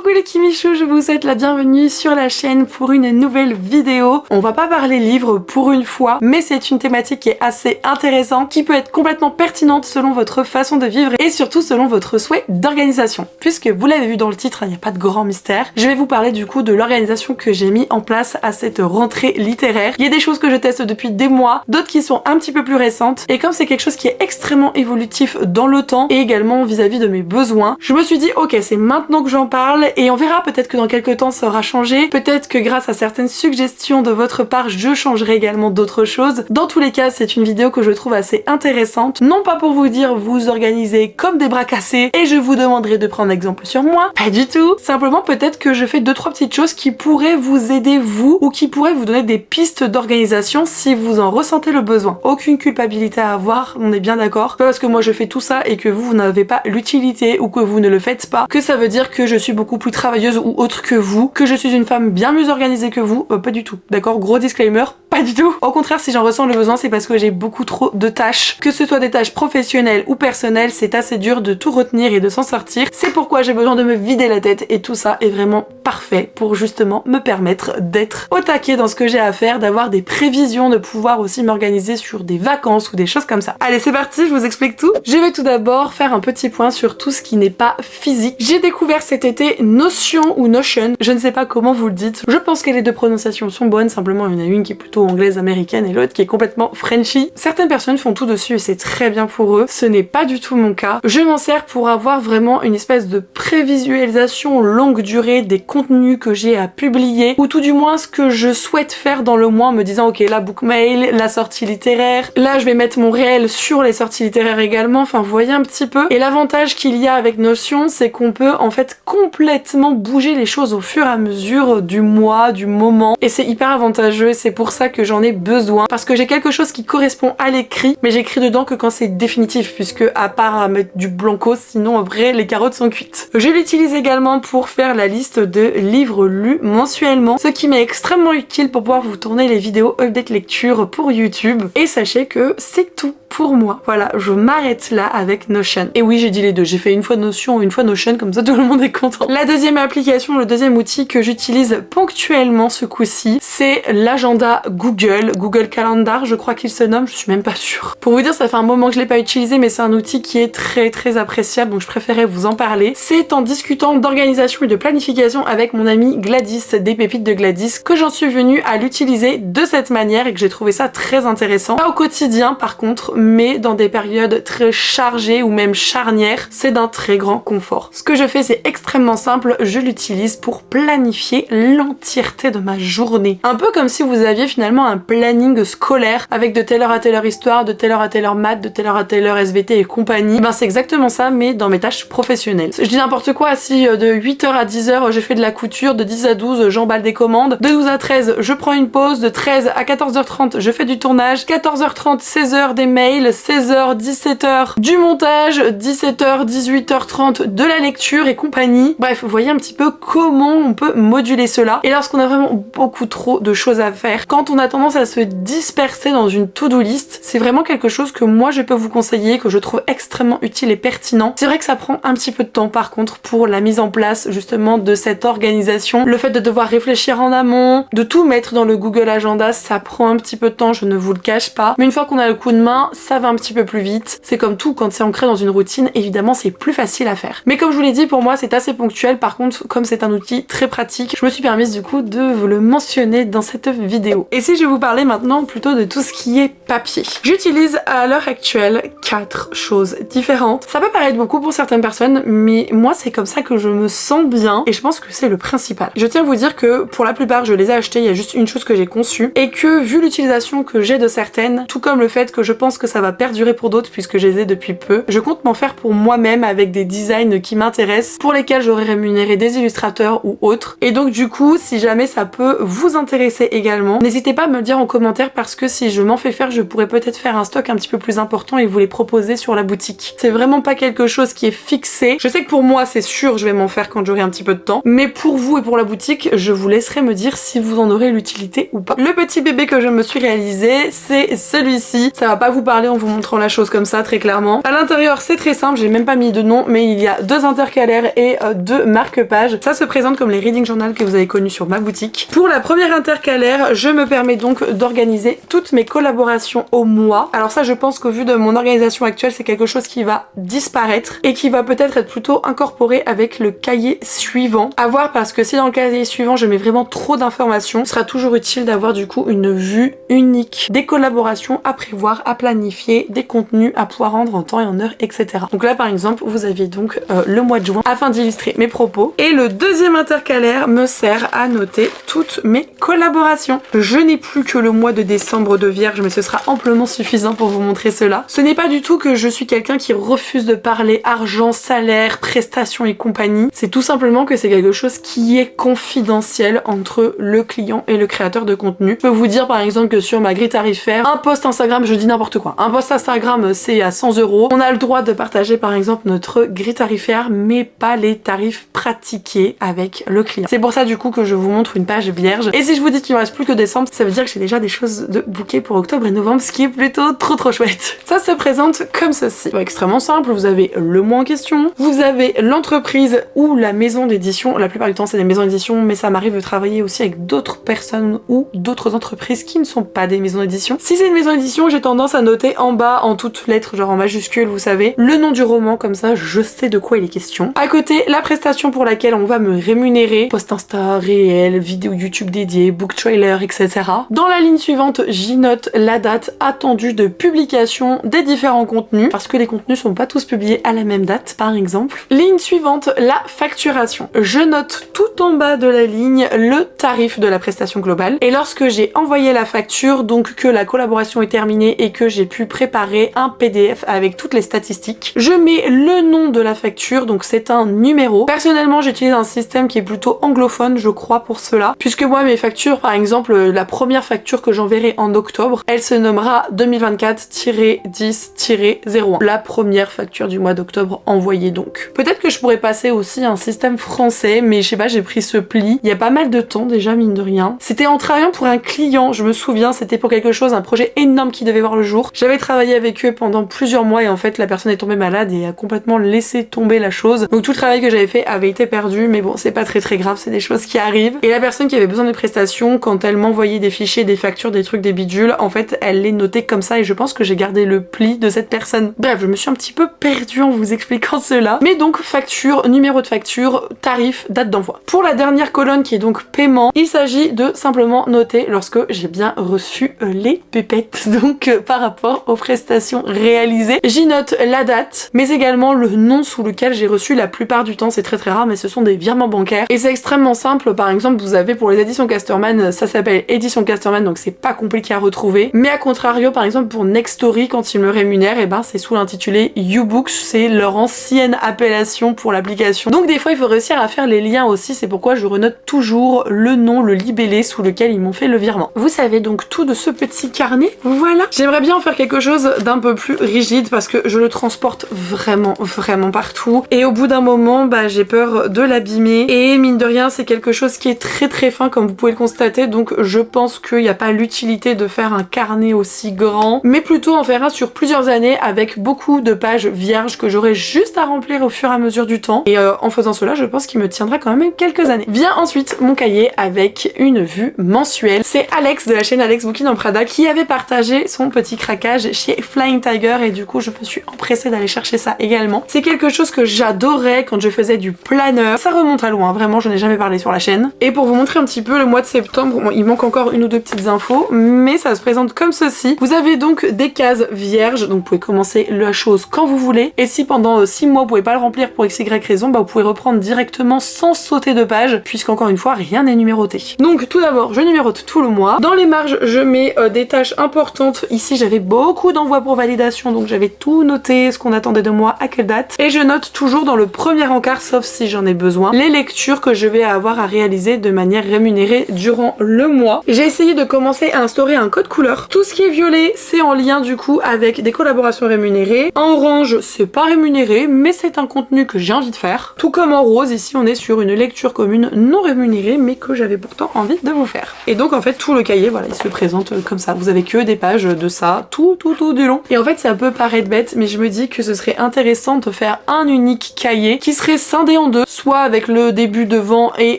Coucou les Kimichou, je vous souhaite la bienvenue sur la chaîne pour une nouvelle vidéo. On va pas parler livres pour une fois, mais c'est une thématique qui est assez intéressante, qui peut être complètement pertinente selon votre façon de vivre et surtout selon votre souhait d'organisation. Puisque vous l'avez vu dans le titre, il n'y a pas de grand mystère. Je vais vous parler du coup de l'organisation que j'ai mis en place à cette rentrée littéraire. Il y a des choses que je teste depuis des mois, d'autres qui sont un petit peu plus récentes. Et comme c'est quelque chose qui est extrêmement évolutif dans le temps et également vis-à-vis de mes besoins, je me suis dit ok, c'est maintenant que j'en parle et on verra, peut-être que dans quelques temps ça aura changé, peut-être que grâce à certaines suggestions de votre part je changerai également d'autres choses. Dans tous les cas, c'est une vidéo que je trouve assez intéressante, non pas pour vous dire vous organisez comme des bras cassés et je vous demanderai de prendre exemple sur moi, pas du tout, simplement peut-être que je fais 2-3 petites choses qui pourraient vous aider vous ou qui pourraient vous donner des pistes d'organisation si vous en ressentez le besoin. Aucune culpabilité à avoir, on est bien d'accord, pas parce que moi je fais tout ça et que vous n'avez pas l'utilité ou que vous ne le faites pas que ça veut dire que je suis beaucoup plus travailleuse ou autre que vous, que je suis une femme bien mieux organisée que vous, pas du tout, d'accord, gros disclaimer, pas du tout. Au contraire, si j'en ressens le besoin, c'est parce que j'ai beaucoup trop de tâches, que ce soit des tâches professionnelles ou personnelles, c'est assez dur de tout retenir et de s'en sortir. C'est pourquoi j'ai besoin de me vider la tête et tout ça est vraiment parfait pour justement me permettre d'être au taquet dans ce que j'ai à faire, d'avoir des prévisions, de pouvoir aussi m'organiser sur des vacances ou des choses comme ça. Allez, c'est parti, je vous explique tout. Je vais tout d'abord faire un petit point sur tout ce qui n'est pas physique. J'ai découvert cet été Notion ou Notion, je ne sais pas comment vous le dites. Je pense que les deux prononciations sont bonnes, simplement il y en a une qui est plutôt anglaise américaine et l'autre qui est complètement Frenchy. Certaines personnes font tout dessus et c'est très bien pour eux. Ce n'est pas du tout mon cas. Je m'en sers pour avoir vraiment une espèce de prévisualisation longue durée des contenus que j'ai à publier ou tout du moins ce que je souhaite faire dans le mois en me disant ok, la book mail, la sortie littéraire, là je vais mettre mon réel sur les sorties littéraires également, enfin vous voyez un petit peu. Et l'avantage qu'il y a avec Notion, c'est qu'on peut en fait complètement bouger les choses au fur et à mesure du mois, du moment, et c'est hyper avantageux. C'est pour ça que j'en ai besoin, parce que j'ai quelque chose qui correspond à l'écrit, mais j'écris dedans que quand c'est définitif, puisque à part à mettre du blanco, sinon en vrai les carottes sont cuites. Je l'utilise également pour faire la liste de livres lus mensuellement, ce qui m'est extrêmement utile pour pouvoir vous tourner les vidéos update lecture pour YouTube. Et sachez que c'est tout pour moi. Voilà, je m'arrête là avec Notion. Et oui, j'ai dit les deux, j'ai fait une fois Notion, une fois Notion, comme ça tout le monde est content. La deuxième application, le deuxième outil que j'utilise ponctuellement ce coup-ci, c'est l'agenda Google Calendar, je crois qu'il se nomme, je suis même pas sûre. Pour vous dire, ça fait un moment que je l'ai pas utilisé, mais c'est un outil qui est très appréciable, donc je préférais vous en parler. C'est en discutant d'organisation et de planification avec mon amie Gladys, des pépites de Gladys, que j'en suis venue à l'utiliser de cette manière et que j'ai trouvé ça très intéressant. Pas au quotidien par contre, mais dans des périodes très chargées ou même charnières, c'est d'un très grand confort. Ce que je fais, c'est extrêmement simple, je l'utilise pour planifier l'entièreté de ma journée. Un peu comme si vous aviez finalement un planning scolaire avec de telle heure à telle heure histoire, de telle heure à telle heure maths, de telle heure à telle heure SVT et compagnie. Ben c'est exactement ça, mais dans mes tâches professionnelles. Je dis n'importe quoi, si de 8h à 10h je fais de la couture, de 10 à 12 j'emballe des commandes, de 12 à 13 je prends une pause, de 13 à 14h30 je fais du tournage, 14h30 16h des mails, 16h, 17h du montage, 17h, 18h30 de la lecture et compagnie. Bref, vous voyez un petit peu comment on peut moduler cela. Et lorsqu'on a vraiment beaucoup trop de choses à faire, quand on a tendance à se disperser dans une to-do list, c'est vraiment quelque chose que moi je peux vous conseiller, que je trouve extrêmement utile et pertinent. C'est vrai que ça prend un petit peu de temps par contre pour la mise en place justement de cette organisation. Le fait de devoir réfléchir en amont, de tout mettre dans le Google Agenda, ça prend un petit peu de temps, je ne vous le cache pas. Mais une fois qu'on a le coup de main, ça va un petit peu plus vite. C'est comme tout, quand c'est ancré dans une routine, évidemment c'est plus facile à faire. Mais comme je vous l'ai dit, pour moi c'est assez ponctuel. Par contre, comme c'est un outil très pratique, je me suis permise du coup de vous le mentionner dans cette vidéo. Et si je vais vous parler maintenant plutôt de tout ce qui est papier. J'utilise à l'heure actuelle 4 choses différentes. Ça peut paraître beaucoup pour certaines personnes, mais moi c'est comme ça que je me sens bien et je pense que c'est le principal. Je tiens à vous dire que pour la plupart je les ai achetées, il y a juste une chose que j'ai conçue et que vu l'utilisation que j'ai de certaines, tout comme le fait que je pense que ça va perdurer pour d'autres puisque je les ai depuis peu, je compte m'en faire pour moi-même avec des designs qui m'intéressent, pour lesquels j'aurais rémunéré des illustrateurs ou autres. Et donc du coup, si jamais ça peut vous intéresser également, n'hésitez pas à me le dire en commentaire parce que si je m'en fais faire, je pourrais peut-être faire un stock un petit peu plus important et vous les proposer sur la boutique. C'est vraiment pas quelque chose qui est fixé. Je sais que pour moi, c'est sûr, je vais m'en faire quand j'aurai un petit peu de temps, mais pour vous et pour la boutique, je vous laisserai me dire si vous en aurez l'utilité ou pas. Le petit bébé que je me suis réalisé, c'est celui-ci. Ça va pas vous parler parler en vous montrant la chose comme ça très clairement. À l'intérieur c'est très simple, j'ai même pas mis de nom, mais il y a 2 intercalaires et 2 marque-pages. Ça se présente comme les reading journal que vous avez connus sur ma boutique. Pour la première intercalaire, je me permets donc d'organiser toutes mes collaborations au mois. Alors ça, je pense qu'au vu de mon organisation actuelle, c'est quelque chose qui va disparaître et qui va peut-être être plutôt incorporé avec le cahier suivant. À voir, parce que si dans le cahier suivant je mets vraiment trop d'informations, ce sera toujours utile d'avoir du coup une vue unique des collaborations à prévoir, à planifier, des contenus à pouvoir rendre en temps et en heure, etc. Donc là par exemple, vous aviez donc le mois de juin afin d'illustrer mes propos. Et le deuxième intercalaire me sert à noter toutes mes collaborations. Je n'ai plus que le mois de décembre de vierge, mais ce sera amplement suffisant pour vous montrer cela. Ce n'est pas du tout que je suis quelqu'un qui refuse de parler argent, salaire, prestations et compagnie. C'est tout simplement que c'est quelque chose qui est confidentiel entre le client et le créateur de contenu. Je peux vous dire par exemple que sur ma grille tarifaire, un post Instagram, je dis n'importe quoi, un post Instagram c'est à 100 €. On a le droit de partager par exemple notre grille tarifaire, mais pas les tarifs pratiqués avec le client. C'est pour ça du coup que je vous montre une page vierge. Et si je vous dis qu'il me reste plus que décembre, ça veut dire que j'ai déjà des choses de booker pour octobre et novembre, ce qui est plutôt trop chouette. Ça se présente comme ceci. Extrêmement simple, vous avez le mois en question, vous avez l'entreprise ou la maison d'édition. La plupart du temps c'est des maisons d'édition, mais ça m'arrive de travailler aussi avec d'autres personnes ou d'autres entreprises qui ne sont pas des maisons d'édition. Si c'est une maison d'édition, j'ai tendance à noter en bas en toutes lettres, genre en majuscule, vous savez, le nom du roman, comme ça je sais de quoi il est question. À côté, la prestation pour laquelle on va me rémunérer, post Insta, réel, vidéo YouTube dédiée, book trailer, etc. Dans la ligne suivante, j'y note la date attendue de publication des différents contenus, parce que les contenus sont pas tous publiés à la même date, par exemple. Ligne suivante, la facturation. Je note tout en bas de la ligne le tarif de la prestation globale, et lorsque j'ai envoyé la facture, donc que la collaboration est terminée et que j'ai pu préparer un PDF avec toutes les statistiques, je mets le nom de la facture, donc c'est un numéro. Personnellement, j'utilise un système qui est plutôt anglophone, je crois, pour cela, puisque moi mes factures, par exemple, la première facture que j'enverrai en octobre, elle se nommera 2024-10-01. La première facture du mois d'octobre envoyée donc. Peut-être que je pourrais passer aussi un système français, mais je sais pas, j'ai pris ce pli il y a pas mal de temps déjà, mine de rien. C'était en travaillant pour un client, je me souviens, c'était pour quelque chose, un projet énorme qui devait voir le jour. J'avais travaillé avec eux pendant plusieurs mois et en fait la personne est tombée malade et a complètement laissé tomber la chose. Donc tout le travail que j'avais fait avait été perdu, mais bon, c'est pas très grave, c'est des choses qui arrivent. Et la personne qui avait besoin de prestations, quand elle m'envoyait des fichiers, des factures, des trucs, des bidules, en fait elle les notait comme ça et je pense que j'ai gardé le pli de cette personne. Bref, je me suis un petit peu perdue en vous expliquant cela. Mais donc facture, numéro de facture, tarif, date d'envoi. Pour la dernière colonne qui est donc paiement, il s'agit de simplement noter lorsque j'ai bien reçu les pépettes, donc par rapport aux prestations réalisées. J'y note la date, mais également le nom sous lequel j'ai reçu. La plupart du temps, c'est très rare, mais ce sont des virements bancaires. Et c'est extrêmement simple. Par exemple, vous avez pour les éditions Casterman, ça s'appelle Édition Casterman, donc c'est pas compliqué à retrouver. Mais à contrario, par exemple, pour Nextory, quand ils me rémunèrent, et ben c'est sous l'intitulé YouBooks, c'est leur ancienne appellation pour l'application. Donc des fois, il faut réussir à faire les liens aussi, c'est pourquoi je renote toujours le nom, le libellé sous lequel ils m'ont fait le virement. Vous savez donc tout de ce petit carnet, voilà. J'aimerais bien en faire quelque chose d'un peu plus rigide parce que je le transporte vraiment partout et au bout d'un moment, bah j'ai peur de l'abîmer et mine de rien, c'est quelque chose qui est très fin comme vous pouvez le constater, donc je pense qu'il n'y a pas l'utilité de faire un carnet aussi grand, mais plutôt en faire un sur plusieurs années avec beaucoup de pages vierges que j'aurai juste à remplir au fur et à mesure du temps. Et en faisant cela, je pense qu'il me tiendra quand même quelques années. Vient ensuite mon cahier avec une vue mensuelle. C'est Alex de la chaîne Alex Booking en Prada qui avait partagé son petit craquage chez Flying Tiger et du coup je me suis empressée d'aller chercher ça également. C'est quelque chose que j'adorais quand je faisais du planeur. Ça remonte à loin, vraiment, je n'ai jamais parlé sur la chaîne. Et pour vous montrer un petit peu le mois de septembre, bon, il manque encore une ou deux petites infos, mais ça se présente comme ceci. Vous avez donc des cases vierges, donc vous pouvez commencer la chose quand vous voulez. Et si pendant 6 mois vous pouvez pas le remplir pour XY raison, bah vous pouvez reprendre directement sans sauter de page, puisqu'encore une fois, rien n'est numéroté. Donc tout d'abord, je numérote tout le mois. Dans les marges, je mets des tâches importantes. Ici, j'avais beaucoup d'envois pour validation, donc j'avais tout noté, ce qu'on attendait de moi, à quelle date. Et je note toujours dans le premier encart, sauf si j'en ai besoin, les lectures que je vais avoir à réaliser de manière rémunérée durant le mois. J'ai essayé de commencer à instaurer un code couleur. Tout ce qui est violet, c'est en lien du coup avec des collaborations rémunérées. En orange, c'est pas rémunéré, mais c'est un contenu que j'ai envie de faire. Tout comme en rose, ici on est sur une lecture commune non rémunérée, mais que j'avais pourtant envie de vous faire. Et donc en fait, tout le cahier, voilà, il se présente comme ça. Vous avez que des pages de ça, tout tout du long. Et en fait ça peut paraître bête, mais je me dis que ce serait intéressant de faire un unique cahier qui serait scindé en deux, soit avec le début devant et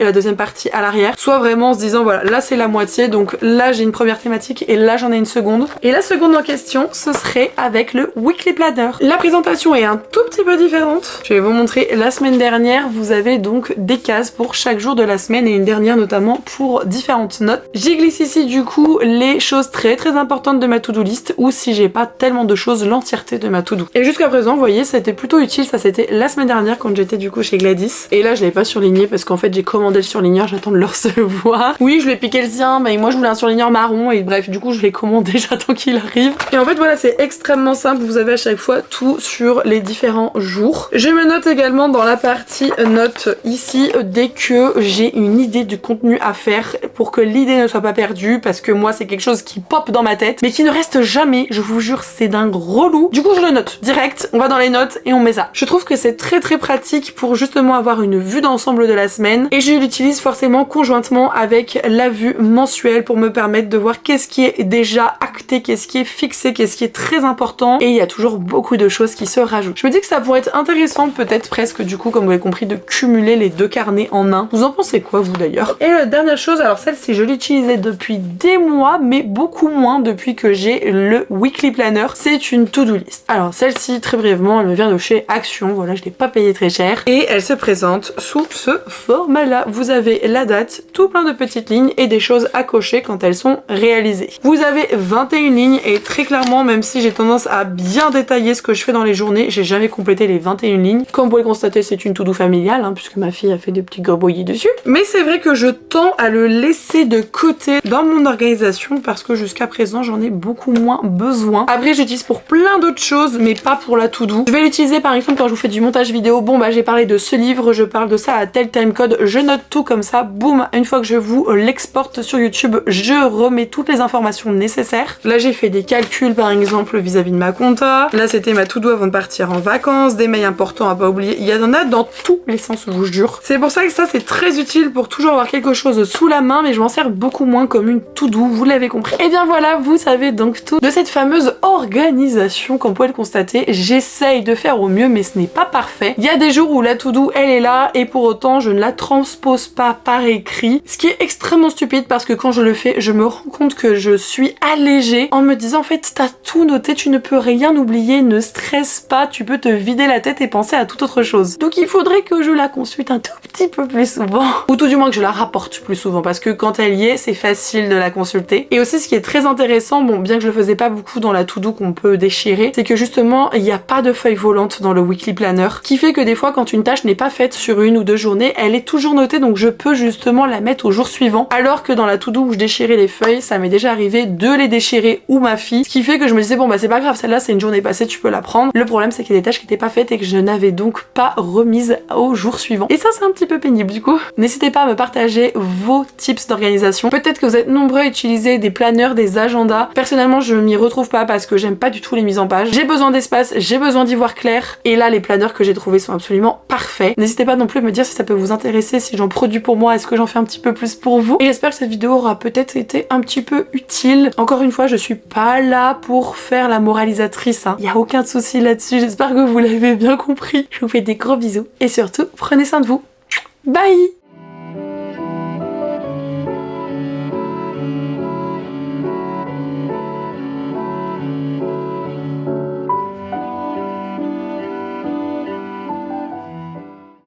la deuxième partie à l'arrière, soit vraiment en se disant voilà, là c'est la moitié, donc là j'ai une première thématique et là j'en ai une seconde. Et la seconde en question, ce serait avec le Weekly Planner. La présentation est un tout petit peu différente. Je vais vous montrer la semaine dernière, vous avez donc des cases pour chaque jour de la semaine et une dernière notamment pour différentes notes. J'y glisse ici du coup les choses très importantes de ma to-do list, ou si j'ai pas tellement de choses, l'entièreté de ma to-do. Et jusqu'à présent, vous voyez, c'était plutôt utile. Ça c'était la semaine dernière quand j'étais du coup chez Gladys. Et là je l'ai pas surligné parce qu'en fait j'ai commandé le surligneur, j'attends de le recevoir. Oui, je lui ai piqué le sien, mais moi je voulais un surligneur marron et bref, du coup je l'ai commandé, j'attends qu'il arrive. Et en fait voilà, c'est extrêmement simple, vous avez à chaque fois tout sur les différents jours. Je me note également dans la partie notes ici dès que j'ai une idée du contenu à faire pour que l'idée ne soit pas perdue, parce que moi c'est quelque chose qui pop dans ma tête mais qui ne reste jamais, je vous jure, c'est d'un relou. Du coup je le note direct, on va dans les notes et on met ça. Je trouve que c'est très pratique pour justement avoir une vue d'ensemble de la semaine, et je l'utilise forcément conjointement avec la vue mensuelle pour me permettre de voir qu'est-ce qui est déjà acté, qu'est-ce qui est fixé, qu'est-ce qui est très important, et il y a toujours beaucoup de choses qui se rajoutent. Je me dis que ça pourrait être intéressant peut-être presque du coup, comme vous l'avez compris, de cumuler les deux carnets en un. Vous en pensez quoi vous d'ailleurs? Et la dernière chose, alors celle-ci je l'utilisais depuis des mois mais beaucoup moins depuis que j'ai le Weekly Planner, c'est une to-do list. Alors celle-ci très brièvement, elle me vient de chez Action, voilà, je l'ai pas payé très cher et elle se présente sous ce format là. Vous avez la date, tout plein de petites lignes et des choses à cocher quand elles sont réalisées. Vous avez 21 lignes et très clairement, même si j'ai tendance à bien détailler ce que je fais dans les journées, j'ai jamais complété les 21 lignes. Comme vous pouvez le constater, c'est une to-do familiale hein, puisque ma fille a fait des petits gribouillis dessus. Mais c'est vrai que je tends à le laisser de côté dans mon organisation parce que jusqu'à présent j'en ai beaucoup moins besoin. Après j'utilise pour plein d'autres choses mais pas pour la to-do. Je vais l'utiliser par exemple quand je vous fais du montage vidéo. Bon bah j'ai parlé de ce livre, je parle de ça à tel timecode, je note tout comme ça, boum, une fois que je vous l'exporte sur YouTube, je remets toutes les informations nécessaires. Là j'ai fait des calculs par exemple vis-à-vis de ma compta. Là c'était ma to-do avant de partir en vacances, des mails importants à pas oublier. Il y en a dans tous les sens, je vous jure. C'est pour ça que ça c'est très utile pour toujours avoir quelque chose sous la main, mais je m'en sers beaucoup moins comme une to-do, vous l'avez compris. Et bien voilà, vous savez donc tout de cette fameuse organisation. Comme vous pouvez le constater, j'essaye de faire au mieux mais ce n'est pas parfait. Il y a des jours où la to-do elle est là et pour autant je ne la transpose pas par écrit, ce qui est extrêmement stupide parce que quand je le fais, je me rends compte que je suis allégée en me disant en fait t'as tout noté, tu ne peux rien oublier, ne stresse pas, tu peux te vider la tête et penser à toute autre chose. Donc il faudrait que je la consulte un tout petit peu plus souvent, ou tout du moins que je la rapporte plus souvent parce que quand elle y est, c'est facile de la consulter. Et aussi ce qui est très intéressant, bon bien que je le faisais pas beaucoup dans la to-do qu'on peut déchirer, c'est que justement il n'y a pas de feuille volante dans le Weekly Planner, qui fait que des fois quand une tâche n'est pas faite sur une ou deux journées, elle est toujours notée, donc je peux justement la mettre au jour suivant, alors que dans la to-do où je déchirais les feuilles, ça m'est déjà arrivé de les déchirer ou ma fille, ce qui fait que je me disais bon bah c'est pas grave, celle-là c'est une journée passée, tu peux la prendre. Le problème c'est qu'il y a des tâches qui n'étaient pas faites et que je n'avais donc pas remises au jour suivant. Et ça c'est un petit peu pénible du coup. N'hésitez pas à me partager vos tips d'organisation. Peut-être que vous êtes nombreux à utiliser des planners, des agendas. Personnellement je m'y retrouve pas parce que j'aime pas du tout les mises en page. J'ai besoin d'espace, j'ai besoin d'y voir clair, et là les planners que j'ai trouvés sont absolument parfaits. N'hésitez pas non plus à me dire si ça peut vous intéresser, si j'en produis pour moi, est-ce que j'en fais un petit peu plus pour vous. Et j'espère que cette vidéo aura peut-être été un petit peu utile. Encore une fois, je suis pas là pour faire la moralisatrice, hein. Y a aucun souci là-dessus, j'espère que vous l'avez bien compris. Je vous fais des gros bisous et surtout, prenez soin de vous. Bye!